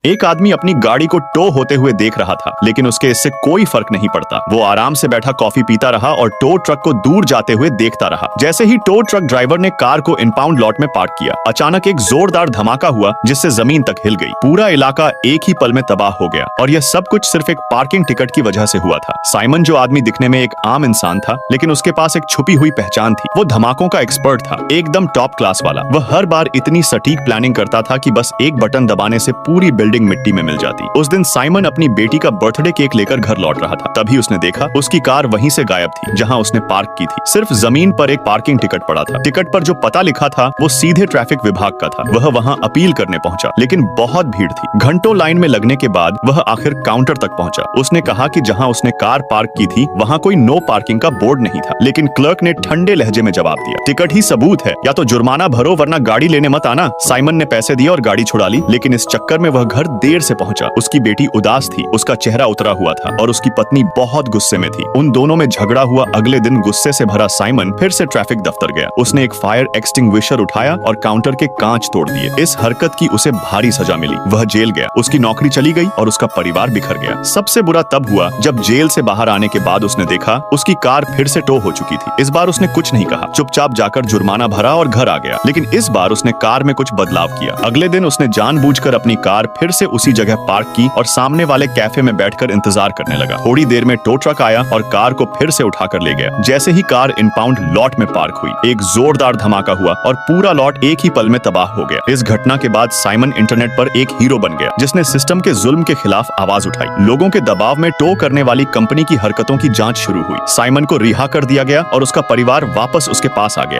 एक आदमी अपनी गाड़ी को टो होते हुए देख रहा था, लेकिन उसके इससे कोई फर्क नहीं पड़ता। वो आराम से बैठा कॉफी पीता रहा और टो ट्रक को दूर जाते हुए देखता रहा। जैसे ही टो ट्रक ड्राइवर ने कार को इम्पाउंड लॉट में पार्क किया, अचानक एक जोरदार धमाका हुआ जिससे जमीन तक हिल गई। पूरा इलाका एक ही पल में तबाह हो गया और यह सब कुछ सिर्फ एक पार्किंग टिकट की वजह से हुआ था। साइमन, जो आदमी दिखने में एक आम इंसान था, लेकिन उसके पास एक छुपी हुई पहचान थी। वो धमाकों का एक्सपर्ट था, एकदम टॉप क्लास वाला। वह हर बार इतनी सटीक प्लानिंग करता था कि बस एक बटन दबाने से पूरी बिल्डिंग मिट्टी में मिल जाती। उस दिन साइमन अपनी बेटी का बर्थडे केक लेकर घर लौट रहा था। तभी उसने देखा उसकी कार वहीं से गायब थी जहां उसने पार्क की थी। सिर्फ जमीन पर एक पार्किंग टिकट पड़ा था। टिकट पर जो पता लिखा था वो सीधे ट्रैफिक विभाग का था। वह वहां अपील करने पहुंचा, लेकिन बहुत भीड़ थी। घंटों लाइन में लगने के बाद वह आखिर काउंटर तक पहुंचा। उसने कहा कि जहां उसने कार पार्क की थी वहां कोई नो पार्किंग का बोर्ड नहीं था, लेकिन क्लर्क ने ठंडे लहजे में जवाब दिया, टिकट ही सबूत है, या तो जुर्माना भरो वरना गाड़ी लेने मत आना। साइमन ने पैसे दिए और गाड़ी छुड़ा ली, लेकिन इस चक्कर में वह घर देर से पहुंचा। उसकी बेटी उदास थी, उसका चेहरा उतरा हुआ था और उसकी पत्नी बहुत गुस्से में थी। उन दोनों में झगड़ा हुआ। अगले दिन गुस्से से भरा साइमन फिर से ट्रैफिक दफ्तर गया। उसने एक फायर एक्सटिंग्विशर उठाया और काउंटर के कांच तोड़ दिए। इस हरकत की उसे भारी सजा मिली। वह जेल गया, उसकी नौकरी चली गई और उसका परिवार बिखर गया। सबसे बुरा तब हुआ जब जेल से बाहर आने के बाद उसने देखा उसकी कार फिर से टो हो चुकी थी। इस बार उसने कुछ नहीं कहा, चुपचाप जाकर जुर्माना भरा और घर आ गया। लेकिन इस बार उसने कार में कुछ बदलाव किया। अगले दिन उसने जानबूझकर अपनी कार फिर से उसी जगह पार्क की और सामने वाले कैफे में बैठकर इंतजार करने लगा। थोड़ी देर में टो ट्रक आया और कार को फिर से उठाकर ले गया। जैसे ही कार इम्पाउंड लॉट में पार्क हुई, एक जोरदार धमाका हुआ और पूरा लॉट एक ही पल में तबाह हो गया। इस घटना के बाद साइमन इंटरनेट पर एक हीरो बन गया, जिसने सिस्टम के जुल्म के खिलाफ आवाज उठाई। लोगों के दबाव में टो करने वाली कंपनी की हरकतों की जांच शुरू हुई। साइमन को रिहा कर दिया गया और उसका परिवार वापस उसके पास आ गया।